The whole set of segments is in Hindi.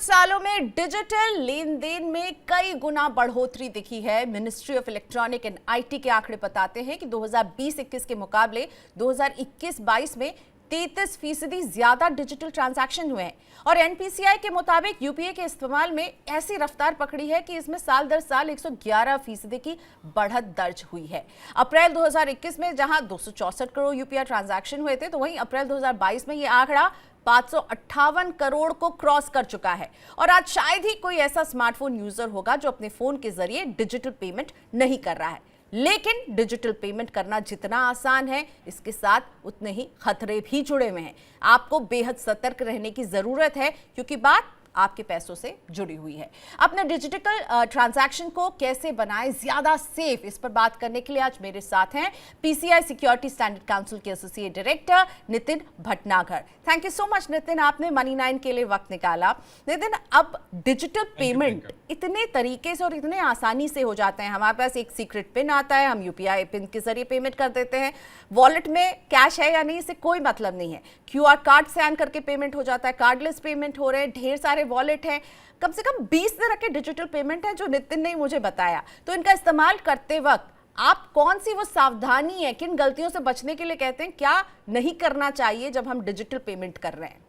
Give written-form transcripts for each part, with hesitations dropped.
सालों में डिजिटल लेन देन में कई गुना बढ़ोतरी दिखी है। Ministry of electronic and IT के आंकड़े बताते हैं कि 2020-21 के मुकाबले 2021-22 में 33% ज्यादा डिजिटल ट्रांजैक्शन हुए हैं और एनपीसीआई के मुताबिक यूपीआई के इस्तेमाल में ऐसी रफ्तार पकड़ी है कि इसमें साल दर साल 111% की बढ़त दर्ज हुई है। अप्रैल 2021 में जहां 264 करोड़ यूपीआई ट्रांजैक्शन हुए थे, तो वहीं अप्रैल 2022 में यह आंकड़ा 558 करोड़ को क्रॉस कर चुका है। और आज शायद ही कोई ऐसा स्मार्टफोन यूजर होगा जो अपने फोन के जरिए डिजिटल पेमेंट नहीं कर रहा है। लेकिन डिजिटल पेमेंट करना जितना आसान है, इसके साथ उतने ही खतरे भी जुड़े हुए हैं। आपको बेहद सतर्क रहने की जरूरत है, क्योंकि बात आपके पैसों से जुड़ी हुई है। अपने डिजिटल ट्रांजैक्शन को कैसे बनाएं ज्यादा सेफ, इस पर बात करने के लिए आज मेरे साथ हैं पीसीआई सिक्योरिटी स्टैंडर्ड काउंसिल के associate director Nitin Bhatnagar. Thank you so much Nitin, आपने मनी 9 के लिए वक्त निकाला। नितिन, अब डिजिटल पेमेंट इतने तरीके से और इतने आसानी से हो जाते हैं। हमारे पास एक सीक्रेट पिन आता है, हम यूपीआई पिन के जरिए पेमेंट कर देते हैं। वॉलेट में कैश है या नहीं, इससे कोई मतलब नहीं है। क्यूआर कार्ड स्कैन करके पेमेंट हो जाता है, कार्डलेस पेमेंट हो रहे हैं, ढेर सारे वॉलेट है। कम से कम 20 तरह के डिजिटल पेमेंट है जो नितिन ने मुझे बताया। तो इनका इस्तेमाल करते वक्त आप कौन सी वो सावधानी है, किन गलतियों से बचने के लिए कहते हैं, क्या नहीं करना चाहिए जब हम डिजिटल पेमेंट कर रहे हैं?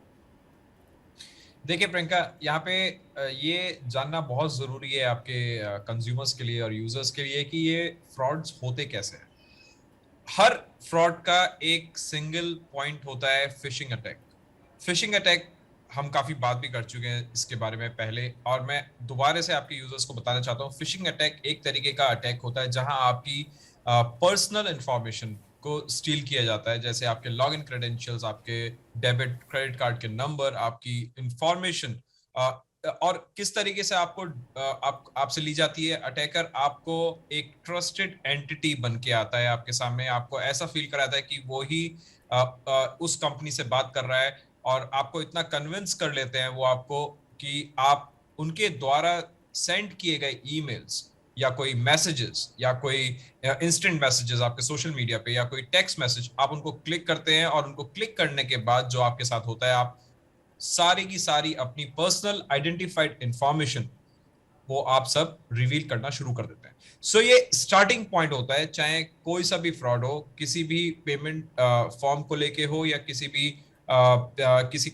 देखिए प्रियंका, यहाँ पे ये जानना बहुत जरूरी है आपके कंज्यूमर्स के लिए और यूजर्स के लिए कि ये फ्रॉड्स होते कैसे हैं। हर फ्रॉड का एक सिंगल पॉइंट होता है फिशिंग अटैक। फिशिंग अटैक हम काफी बात भी कर चुके हैं इसके बारे में पहले, और मैं दोबारा से आपके यूजर्स को बताना चाहता हूँ। फिशिंग अटैक एक तरीके का अटैक होता है जहां आपकी पर्सनल इंफॉर्मेशन को स्टील किया जाता है, जैसे आपके लॉगिन क्रेडेंशियल्स, आपके डेबिट क्रेडिट कार्ड के नंबर, आपकी इंफॉर्मेशन, और किस तरीके से आपसे ली जाती है। अटैकर आपको एक ट्रस्टेड एंटिटी बन के आता है आपके सामने, आपको ऐसा फील कराता है कि वो ही उस कंपनी से बात कर रहा है, और आपको इतना कन्विंस कर लेते हैं वो आपको कि आप उनके द्वारा सेंड किए गए ईमेल्स या कोई मैसेजेस या कोई इंस्टेंट मैसेजेस आपके सोशल मीडिया पे या कोई टेक्स्ट मैसेज, आप उनको क्लिक करते हैं, और उनको क्लिक करने के बाद जो आपके साथ होता है, आप सारी की सारी अपनी पर्सनल आइडेंटिफाइड इंफॉर्मेशन वो आप सब रिवील करना शुरू कर देते हैं। सो ये स्टार्टिंग पॉइंट होता है, चाहे कोई सा भी फ्रॉड हो, किसी भी पेमेंट फॉर्म को लेके हो या किसी भी किसी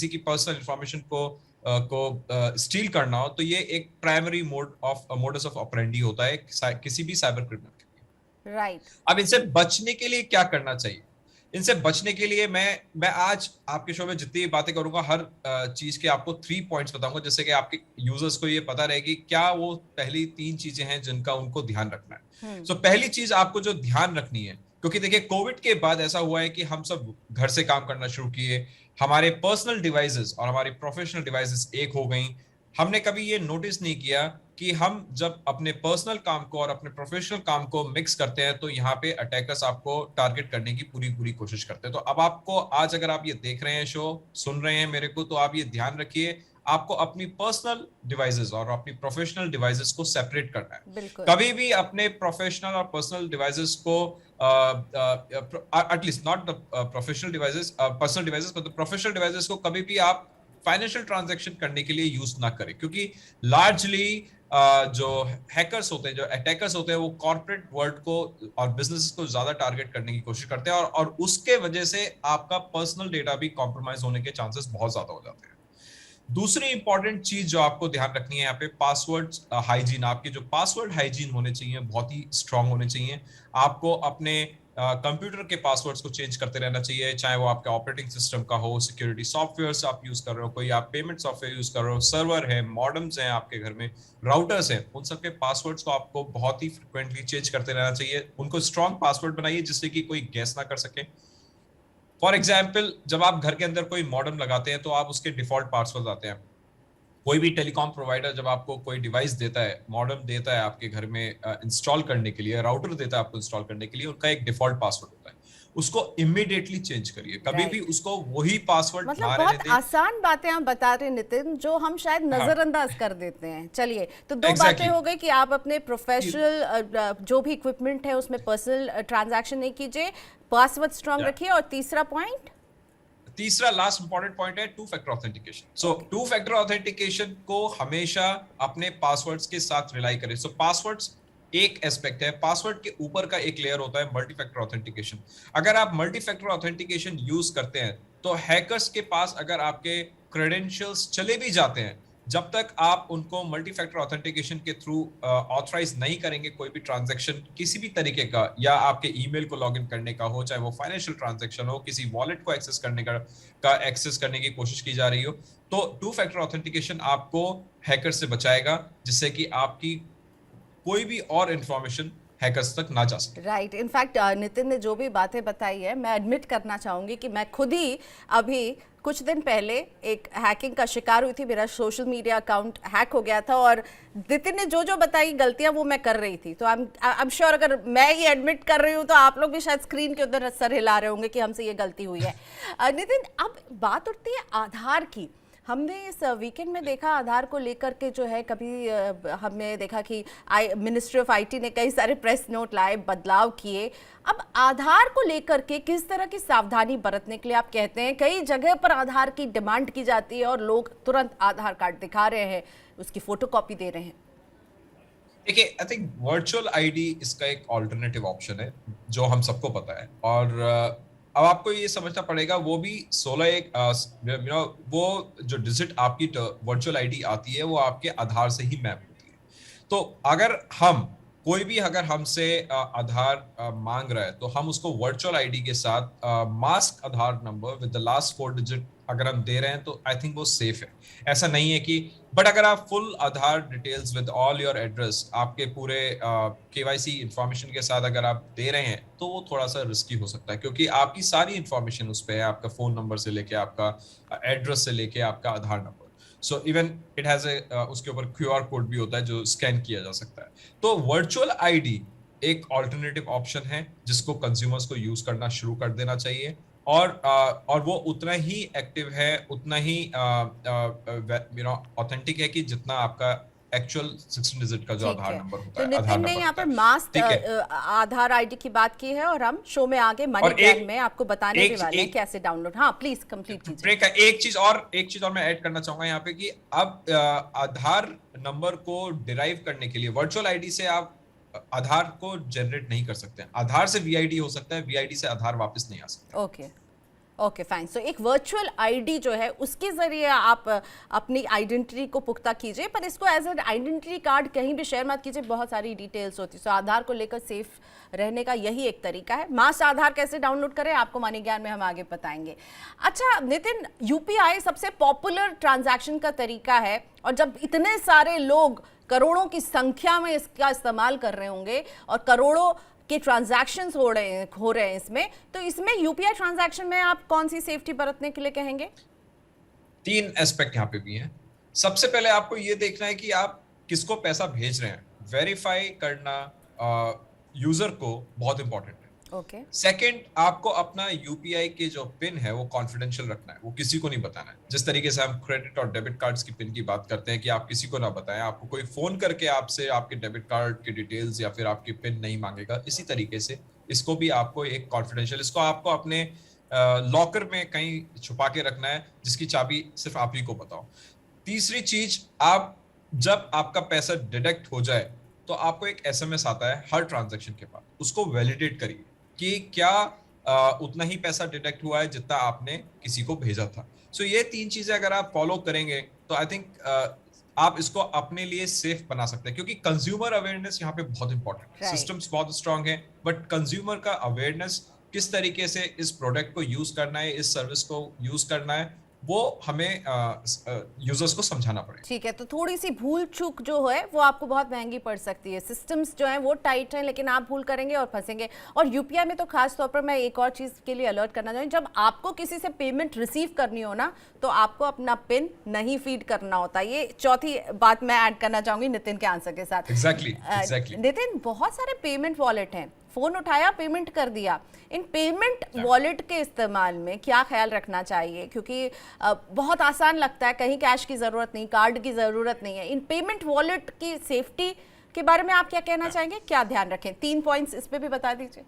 की पर्सनल इंफॉर्मेशन को स्टील करना हो, तो ये एक प्राइमरी मोडस ऑफ ऑपरेंडी होता है किसी भी साइबर क्रिमिनल के लिए। राइट। अब इनसे बचने के लिए क्या करना चाहिए? इनसे बचने के लिए मैं आज आपके शो में जितनी बातें करूंगा, हर चीज के आपको 3 पॉइंट्स बताऊंगा, जिससे कि आपके यूजर्स को ये पता रहे कि क्या वो पहली 3 चीजें हैं जिनका उनको ध्यान रखना है। सो पहली चीज आपको जो ध्यान रखनी है, क्योंकि देखिए कोविड के बाद ऐसा हुआ है कि हम सब घर से काम करना शुरू किए, हमारे पर्सनल डिवाइसेस और हमारे प्रोफेशनल डिवाइसेस एक हो गई। हमने कभी ये नोटिस नहीं किया कि हम जब अपने पर्सनल काम को और अपने प्रोफेशनल काम को मिक्स करते हैं, तो यहाँ पे अटैकर्स आपको टारगेट करने की पूरी कोशिश करते हैं। तो अब आपको आज अगर आप ये देख रहे हैं, शो सुन रहे हैं मेरे को, तो आप ये ध्यान रखिए, आपको अपनी पर्सनल डिवाइसेस और अपनी प्रोफेशनल डिवाइसेस को सेपरेट करना है। कभी भी अपने प्रोफेशनल और पर्सनल डिवाइसेस को at least not the professional devices, personal devices, but professional devices को कभी भी आप फाइनेंशियल ट्रांजैक्शन करने के लिए यूज ना करें, क्योंकि लार्जली जो हैकर्स होते हैं, जो अटैकर्स होते हैं, वो कॉर्पोरेट वर्ल्ड को और बिजनेस को ज्यादा टारगेट करने की कोशिश करते हैं, और उसके वजह से आपका पर्सनल डेटा भी कॉम्प्रोमाइज होने के चांसेस बहुत ज्यादा हो जाते हैं। दूसरी इंपॉर्टेंट चीज जो आपको ध्यान रखनी है यहाँ पे, पासवर्ड हाइजीन। आपके जो पासवर्ड हाइजीन होने चाहिए बहुत ही स्ट्रांग होने चाहिए। आपको अपने कंप्यूटर के पासवर्ड्स को चेंज करते रहना चाहिए, चाहे वो आपके ऑपरेटिंग सिस्टम का हो, सिक्योरिटी सॉफ्टवेयर आप यूज कर रहे हो, कोई आप पेमेंट सॉफ्टवेयर यूज कर रहे हो, सर्वर है, मॉडेम्स हैं आपके घर में, राउटर्स हैं, उन सबके पासवर्ड्स को आपको बहुत ही फ्रिक्वेंटली चेंज करते रहना चाहिए। उनको स्ट्रांग पासवर्ड बनाइए जिससे कि कोई गैस ना कर सके। फॉर एग्जाम्पल, जब आप घर के अंदर कोई मॉडेम लगाते हैं तो आप उसके डिफॉल्ट पासवर्ड आते हैं। कोई भी टेलीकॉम प्रोवाइडर जब आपको कोई डिवाइस देता है, मॉडेम देता है आपके घर में इंस्टॉल करने के लिए, राउटर देता है आपको इंस्टॉल करने के लिए, उनका एक डिफॉल्ट पासवर्ड होता है, उसको इमीडिएटली चेंज करिए। कभी भी उसको वही पासवर्ड मतलब बहुत आसान बातें आप बता रहे हैं नितिन, जो हम शायद नजरअंदाज कर देते हैं। चलिए, तो 2 बातें हो गई कि आप अपने प्रोफेशनल जो भी इक्विपमेंट है उसमें पर्सनल ट्रांजैक्शन नहीं कीजिए, पासवर्ड स्ट्रांग रखिए, और तीसरा पॉइंट तीसरा लास्ट इंपॉर्टेंट पॉइंट है टू फैक्टर ऑथेंटिकेशन। सो टू फैक्टर ऑथेंटिकेशन को हमेशा अपने पासवर्ड्स के साथ रिलाई करें। सो पासवर्ड्स एक एस्पेक्ट है, पासवर्ड के ऊपर का एक लेयर होता है मल्टी फैक्टर ऑथेंटिकेशन। अगर आप मल्टी फैक्टर ऑथेंटिकेशन यूज करते हैं तो हैकर्स के पास अगर आपके क्रेडेंशियल्स चले भी जाते हैं, जब तक आप उनको मल्टी फैक्टर ऑथेंटिकेशन के थ्रू ऑथराइज नहीं करेंगे कोई भी ट्रांजैक्शन किसी भी तरीके का, या आपके ईमेल को लॉगिन करने का हो, चाहे वो फाइनेंशियल ट्रांजैक्शन हो, किसी वॉलेट को एक्सेस करने का एक्सेस करने की कोशिश की जा रही हो, तो टू फैक्टर ऑथेंटिकेशन आपको हैकर से बचाएगा, जिससे कि आपकी कोई भी और इंफॉर्मेशन हैकर्स तक ना जा सके। राइट। इनफैक्ट नितिन ने जो भी बातें बताई है, मैं एडमिट करना चाहूंगी कि मैं खुद ही अभी कुछ दिन पहले एक हैकिंग का शिकार हुई थी। मेरा सोशल मीडिया अकाउंट हैक हो गया था और नितिन ने जो जो बताई गलतियां वो मैं कर रही थी। तो आई एम श्योर अगर मैं ये एडमिट कर रही हूँ तो आप लोग भी शायद स्क्रीन के उधर सर हिला रहे होंगे कि हमसे ये गलती हुई है। नितिन, अब बात उठती है आधार की। हमने इस वीकेंड में देखा आधार को लेकर के जो है, कभी हमने देखा कि मिनिस्ट्री ऑफ आईटी ने कई सारे प्रेस नोट लाए, बदलाव किए। अब आधार को लेकर के किस तरह की सावधानी बरतने के लिए आप कहते हैं? कई जगह पर आधार की डिमांड की जाती है और लोग तुरंत आधार कार्ड दिखा रहे हैं, उसकी फोटोकॉपी दे रहे हैं। देखिए, आई थिंक वर्चुअल आईडी इसका एक ऑल्टरनेटिव ऑप्शन है जो हम सबको पता है, और अब आपको ये समझना पड़ेगा वो भी 16 एक वो जो डिजिट आपकी वर्चुअल आईडी आती है वो आपके आधार से ही मैप होती है। तो अगर कोई भी अगर हमसे आधार मांग रहा है तो हम उसको वर्चुअल आईडी के साथ mask Aadhaar number with the last 4 digit अगर हम दे रहे हैं तो आई थिंक वो सेफ है। ऐसा नहीं है कि, बट अगर आप full Aadhaar details with all your address आपके पूरे केवाईसी इंफॉर्मेशन के साथ अगर आप दे रहे हैं तो वो थोड़ा सा रिस्की हो सकता है, क्योंकि आपकी सारी इंफॉर्मेशन उस पर है, आपका फोन नंबर से लेके आपका एड्रेस से लेके आपका Aadhaar number. So even it has उसके ऊपर क्यूआर कोड भी होता है जो स्कैन किया जा सकता है। तो वर्चुअल आईडी एक ऑल्टरनेटिव ऑप्शन है जिसको कंज्यूमर्स को यूज करना शुरू कर देना चाहिए, और वो उतना ही एक्टिव है, उतना ही ऑथेंटिक है कि जितना आपका एक्चुअल 16 डिजिट का जो आधार नंबर होता है। तो नितिन ने यहाँ पर मास्क आधार आईडी की बात की है और हम शो में आगे मनी प्लान में आपको बताने भी वाले हैं कैसे डाउनलोड। हाँ प्लीज कंप्लीट कीजिए। एक चीज और मैं ऐड करना चाहूंगा यहाँ पे कि अब आधार नंबर को डिराइव करने के लिए वर्चुअल आईडी से आप आधार को जनरेट नहीं कर सकते हैं। आधार से वीआईडी हो सकता है, वीआईडी से आधार वापस नहीं आ सकता। Okay fine. सो एक वर्चुअल आईडी जो है उसके जरिए आप अपनी आइडेंटिटी को पुख्ता कीजिए, पर इसको एज एन आइडेंटिटी कार्ड कहीं भी शेयर मत कीजिए, बहुत सारी डिटेल्स होती है। सो आधार को लेकर सेफ रहने का यही एक तरीका है। मास आधार कैसे डाउनलोड करें आपको मनी ज्ञान में हम आगे बताएंगे। अच्छा नितिन, यूपीआई सबसे पॉपुलर ट्रांजैक्शन का तरीका है और जब इतने सारे लोग करोड़ों की संख्या में इसका इस्तेमाल कर रहे होंगे और करोड़ों के ट्रांजैक्शंस हो रहे हैं इसमें, तो इसमें यूपीआई ट्रांजैक्शन में आप कौन सी सेफ्टी बरतने के लिए कहेंगे? 3 एस्पेक्ट यहाँ पे भी हैं। सबसे पहले आपको ये देखना है कि आप किसको पैसा भेज रहे हैं, वेरीफाई करना यूजर को बहुत इंपॉर्टेंट है। ओके। सेकंड, आपको अपना यूपीआई के जो पिन है वो कॉन्फिडेंशियल रखना है, वो किसी को नहीं बताना है। जिस तरीके से हम क्रेडिट और डेबिट कार्ड्स की पिन की बात करते हैं कि आप किसी को ना बताएं, आपको कोई फोन करके आपसे आपके डेबिट कार्ड की डिटेल्स या फिर आपकी पिन नहीं मांगेगा, इसी तरीके से इसको भी आपको एक कॉन्फिडेंशियल, इसको आपको अपने लॉकर में कहीं छुपा के रखना है जिसकी चाबी सिर्फ आप ही को बताओ। तीसरी चीज, आप जब आपका पैसा डिडक्ट हो जाए तो आपको एक एसएमएस आता है हर ट्रांजैक्शन के बाद, उसको वैलिडेट करिए कि क्या उतना ही पैसा डिडक्ट हुआ है जितना आपने किसी को भेजा था। सो ये 3 चीजें अगर आप फॉलो करेंगे तो आई थिंक आप इसको अपने लिए सेफ बना सकते हैं, क्योंकि कंज्यूमर अवेयरनेस यहाँ पे बहुत इंपॉर्टेंट है। सिस्टम्स बहुत स्ट्रांग है, बट कंज्यूमर का अवेयरनेस, किस तरीके से इस प्रोडक्ट को यूज करना है, इस सर्विस को यूज करना है, वो हमें यूजर्स को समझाना पड़ेगा। ठीक है, तो थोड़ी सी भूल चूक जो है वो आपको बहुत महंगी पड़ सकती है। सिस्टम्स जो हैं वो टाइट हैं, लेकिन आप भूल करेंगे और फंसेंगे। और यूपीआई में तो खास तौर पर मैं एक और चीज़ के लिए अलर्ट करना चाहूँगी, जब आपको किसी से पेमेंट रिसीव करनी हो ना, तो आपको अपना पिन नहीं फीड करना होता। ये चौथी बात मैं ऐड करना चाहूँगी नितिन के आंसर के साथ। एग्जैक्टली। नितिन, बहुत सारे पेमेंट वॉलेट हैं, फोन उठाया पेमेंट कर दिया। इन पेमेंट वॉलेट के इस्तेमाल में क्या ख्याल रखना चाहिए? क्योंकि बहुत आसान लगता है, कहीं कैश की जरूरत नहीं, कार्ड की जरूरत नहीं है। इन पेमेंट वॉलेट की सेफ्टी के बारे में आप क्या कहना चाहेंगे, क्या ध्यान रखें? 3 पॉइंट्स इस पे भी बता दीजिए।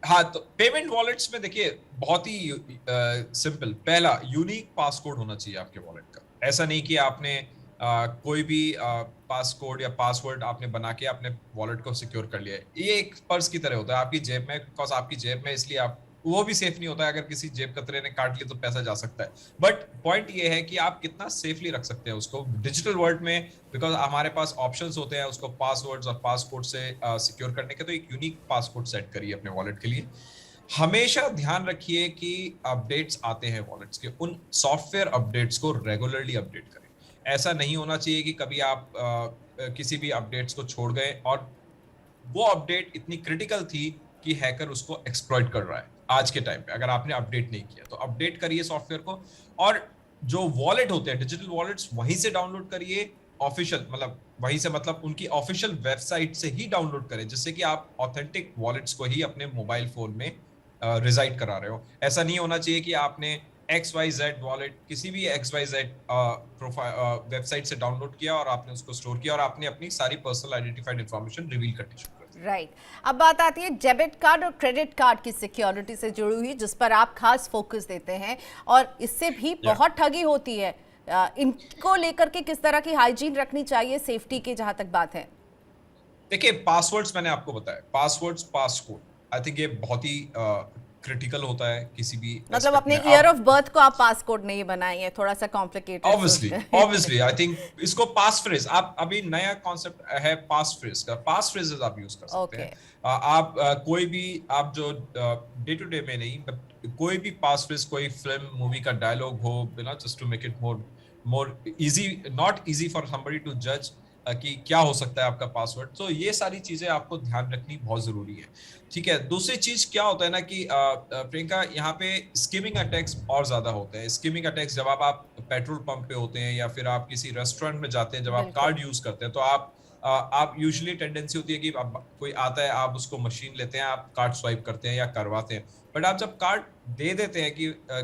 हाँ, तो पेमेंट वॉलेट्स में देखिए बहुत ही सिंपल, पहला यूनिक पासकोड होना चाहिए आपके वॉलेट का। ऐसा नहीं कि आपने कोई भी पासकोड या पासवर्ड आपने बना के अपने वॉलेट को सिक्योर कर लिया है। ये एक पर्स की तरह होता है आपकी जेब में, बिकॉज आपकी जेब में, इसलिए आप वो भी सेफ नहीं होता है। अगर किसी जेब कतरे ने काट लिया तो पैसा जा सकता है, बट पॉइंट ये है कि आप कितना सेफली रख सकते हैं उसको डिजिटल वर्ल्ड में, बिकॉज हमारे पास ऑप्शंस होते हैं उसको पासवर्ड्स और पासकोड से सिक्योर करने के। तो एक यूनिक पासकोड सेट करिए अपने वॉलेट के लिए। हमेशा ध्यान रखिए कि अपडेट्स आते हैं वॉलेट्स के, उन सॉफ्टवेयर अपडेट्स को रेगुलरली अपडेट करें। ऐसा नहीं होना चाहिए कि कभी आप किसी भी अपडेट्स को छोड़ गए और वो अपडेट इतनी क्रिटिकल थी कि हैकर उसको एक्सप्लॉइट कर रहा है। आज के टाइम पे अगर आपने अपडेट नहीं किया तो अपडेट करिए सॉफ्टवेयर को, और जो वॉलेट होते हैं डिजिटल वॉलेट्स वहीं से डाउनलोड करिए। ऑफिशियल मतलब वहीं से, मतलब उनकी ऑफिशियल वेबसाइट से ही डाउनलोड करें, जिससे कि आप ऑथेंटिक वॉलेट्स को ही अपने मोबाइल फोन में रिजाइड करा रहे हो। ऐसा नहीं होना चाहिए कि आपने XYZ वॉलेट किसी भी XYZ प्रोफाइल वेबसाइट से डाउनलोड किया और आपने उसको स्टोर किया और आपने अपनी सारी पर्सनल आइडेंटिफाइड इंफॉर्मेशन रिवील करनी शुरू कर दी। राइट अब बात आती है डेबिट कार्ड और क्रेडिट कार्ड की सिक्योरिटी से जुड़ी हुई, जिस पर आप खास फोकस देते हैं, और इससे भी बहुत ठगी होती है। इनको लेकर के किस तरह की हाइजीन रखनी चाहिए सेफ्टी की जहां तक बात है? देखिए पासवर्ड्स मैंने आपको बताया, पासवर्ड्स पासकोड, आई थिंक ये बहुत ही क्रिटिकल होता है किसी भी मतलब अपने ईयर ऑफ बर्थ को आप पासकोड नहीं बनाएंगे, थोड़ा सा कॉम्प्लिकेटेड। ऑब्वियसली आई थिंक इसको पास फ्रेज, आप अभी नया कॉन्सेप्ट है पास फ्रेज का, पास फ्रेजेस आप यूज कर सकते हैं। आप कोई भी, आप जो डे टू डे में नहीं, बट कोई भी पास फ्रेज, कोई फिल्म मूवी का डायलॉग हो, just to make it more easy, not easy for somebody to जज कि क्या हो सकता है आपका पासवर्ड। तो ये सारी चीजें आपको ध्यान रखनी बहुत जरूरी है। ठीक है, दूसरी चीज क्या होता है ना कि प्रियंका, यहाँ पे स्किमिंग अटैक्स और ज्यादा होते हैं। स्किमिंग अटैक्स जब आप पेट्रोल पंप पे होते हैं या फिर आप किसी रेस्टोरेंट में जाते हैं, जब आप कार्ड यूज करते हैं, तो आप यूजुअली टेंडेंसी होती है कि कोई आता है, आप उसको मशीन लेते हैं, आप कार्ड स्वाइप करते हैं या करवाते हैं। बट आप जब कार्ड दे देते हैं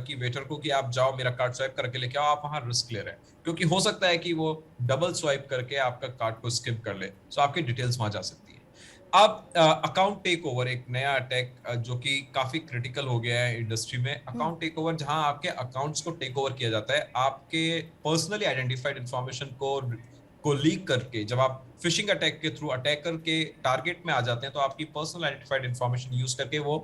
कि वेटर को कि आप जाओ मेरा कार्ड स्वाइप करके लेके आओ, आप वहां रिस्क ले रहे हैं, क्योंकि हो सकता है कि वो डबल स्वाइप करके आपका कार्ड को स्किप कर ले, सो आपकी डिटेल्स वहां जा सकती है। अब अकाउंट टेक ओवर एक नया अटैक जो कि काफी क्रिटिकल हो गया है इंडस्ट्री में। अकाउंट टेक ओवर, जहां आपके अकाउंट्स को टेक ओवर किया जाता है, आपके पर्सनली आइडेंटिफाइड इंफॉर्मेशन को लीक करके, जब आप फिशिंग अटैक के थ्रू अटैकर के टारगेट में आ जाते हैं, तो आपकी पर्सनल आइडेंटिफाइड इंफॉर्मेशन यूज करके वो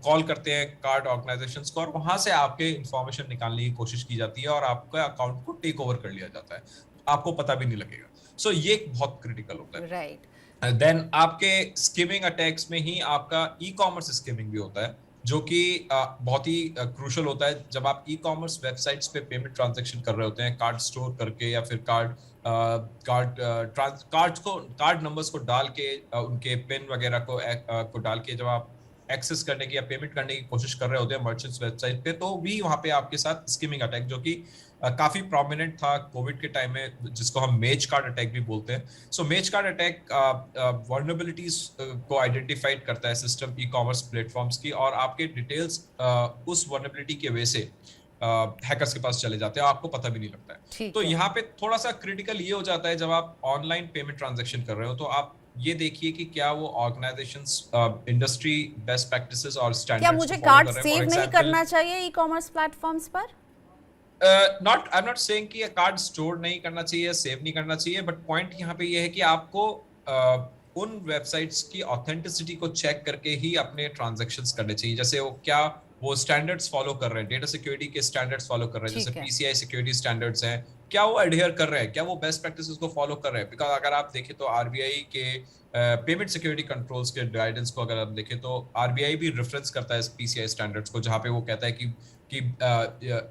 कॉल करते हैं कार्ड ऑर्गेनाइजेशंस को, और वहां से आपके इंफॉर्मेशन निकालने की कोशिश की जाती है और आपके अकाउंट को टेक ओवर कर लिया जाता है, आपको पता भी नहीं लगेगा। सो ये बहुत क्रिटिकल होता है। राइट। देन आपके स्किमिंग अटैक्स में ही आपका ई कॉमर्स स्किमिंग भी होता है, जो कि बहुत ही क्रूशल होता है। जब आप ई कॉमर्स वेबसाइट्स पे पेमेंट ट्रांजैक्शन कर रहे होते हैं, कार्ड स्टोर करके या फिर कार्ड नंबर्स को डाल के, उनके पिन वगैरह को डाल के जब आप एक्सेस करने की या पेमेंट करने की कोशिश कर रहे होते हैं मर्चेंट्स वेबसाइट पे, तो भी वहां पे आपके साथ स्किमिंग अटैक, जो कि काफी प्रोमिनेंट था कोविड के टाइम में, जिसको हम मेज कार्ड अटैक भी बोलते हैं। सो मेज कार्ड अटैक वर्नरेबिलिटीज को आइडेंटिफाइड करता है सिस्टम ई कॉमर्स प्लेटफॉर्म्स की, और आपके डिटेल्स उस वर्नरेबिलिटी के वजह से हैकर्स के पास चले जाते हैं, आपको पता भी नहीं लगता है। तो यहाँ पे थोड़ा सा क्रिटिकल ये हो जाता है, जब आप ऑनलाइन पेमेंट ट्रांजेक्शन कर रहे हो, तो आप ये देखिए कि क्या वो ऑर्गेनाइजेशंस इंडस्ट्री बेस्ट प्रैक्टिसेस और स्टैंडर्ड्स क्या मुझे कार्ड सेव नहीं करना चाहिए ई कॉमर्स प्लेटफॉर्म्स पर? आई एम नॉट सेइंग कि कार्ड स्टोर नहीं करना चाहिए, सेव नहीं करना चाहिए, बट पॉइंट यहाँ पे ये है कि आपको उन वेबसाइट्स की ऑथेंटिसिटी को चेक करके ही अपने ट्रांजैक्शंस करने चाहिए। जैसे वो स्टैंडर्ड्स फॉलो कर रहे हैं, डेटा सिक्योरिटी के स्टैंडर्ड्स फॉलो कर रहे हैं, जैसे PCI सिक्योरिटी स्टैंडर्ड्स हैं, क्या वो एडहेयर कर रहे हैं, क्या वो बेस्ट प्रैक्टिसेस को फॉलो कर रहे हैं। बिकॉज अगर आप देखें तो RBI के पेमेंट सिक्योरिटी कंट्रोल्स के गाइडेंस को अगर आप देखें तो RBI भी रेफरेंस करता है इस PCI स्टैंडर्ड्स को, जहां पे वो कहता है कि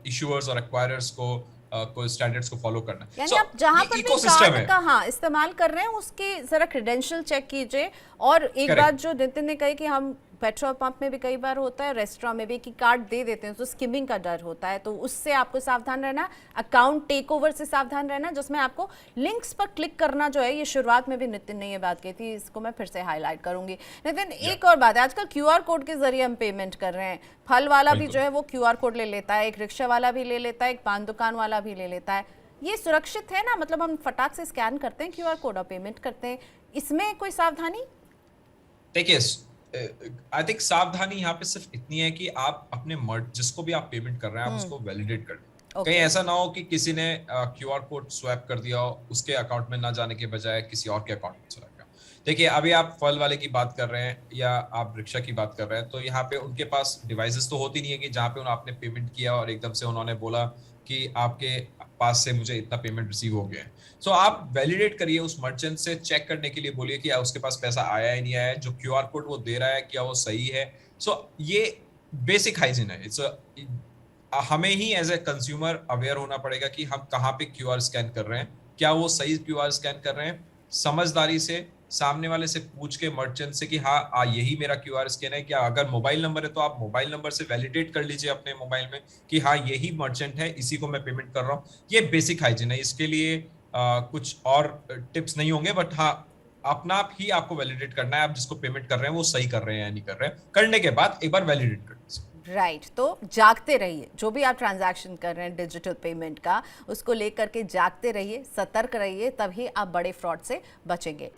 इशूअर्स और एक्वायरर्स को स्टैंडर्ड्स को फॉलो करना। यानी आप जहां पर भी कार्ड का इस्तेमाल कर रहे हैं उसके जरा क्रेडेंशियल चेक कीजिए। और एक बात जो नितिन ने कही कि हम पेट्रोल पंप में भी कई बार होता है, रेस्टोरेंट में भी, कि कार्ड दे देते हैं तो स्किमिंग का डर होता है, तो उससे आपको सावधान रहना। अकाउंट टेक ओवर से सावधान रहना, जिसमें आपको लिंक्स पर क्लिक करना जो है, ये शुरुआत में भी नितिन ने ये बात कही थी, इसको मैं फिर से हाईलाइट करूंगी। नितिन, एक और बात है, आजकल QR कोड के जरिए हम पेमेंट कर रहे हैं। फल वाला भी जो है वो QR कोड ले लेता है, एक रिक्शा वाला भी ले लेता है, एक पान दुकान वाला भी ले लेता है। ये सुरक्षित है ना? मतलब हम फटाक से स्कैन करते हैं QR कोड और पेमेंट करते हैं, इसमें कोई सावधानी? देखिए आई थिंक सावधानी यहाँ पे सिर्फ इतनी है कि आप अपने जिसको भी आप पेमेंट कर रहे हैं आप उसको वैलिडेट कर लें। कहीं ऐसा ना हो कि किसी ने क्यूआर कोड स्वैप कर दिया हो, उसके अकाउंट में ना जाने के बजाय किसी और के अकाउंट में चला गया। देखिए अभी आप फल वाले की बात कर रहे हैं या आप रिक्शा की बात कर रहे हैं, तो यहाँ पे उनके पास डिवाइसेस तो होती नहीं है कि जहाँ पे आपने पेमेंट किया और एकदम से उन्होंने बोला कि आपके पास से मुझे इतना पेमेंट रिसीव हो गया है। सो आप वैलिडेट करिए, उस मर्चेंट से चेक करने के लिए बोलिए कि उसके पास पैसा आया है नहीं आया है, जो क्यूआर कोड वो दे रहा है क्या वो सही है। सो ये बेसिक हाइजीन है। हमें ही एज ए कंज्यूमर अवेयर होना पड़ेगा कि हम कहाँ पे क्यूआर स्कैन कर रहे हैं, क्या वो सही क्यूआर स्कैन कर रहे हैं, समझदारी से सामने वाले से पूछ के मर्चेंट से कि हाँ यही मेरा क्यूआर स्कैन है क्या। अगर मोबाइल नंबर है तो आप मोबाइल नंबर से वैलिडेट कर लीजिए अपने मोबाइल में कि हाँ यही मर्चेंट है, इसी को मैं पेमेंट कर रहा हूँ। ये बेसिक हाइजीन है, इसके लिए कुछ और टिप्स नहीं होंगे, बट हाँ अपना आप ही आपको वैलिडेट करना है, आप जिसको पेमेंट कर रहे हैं वो सही कर रहे हैं या नहीं कर रहे हैं, करने के बाद एक बार वैलिडेट कर लीजिए। राइट तो जागते रहिए, जो भी आप ट्रांजैक्शन कर रहे हैं डिजिटल पेमेंट का, उसको लेकर के जागते रहिए, सतर्क रहिए, तभी आप बड़े फ्रॉड से बचेंगे।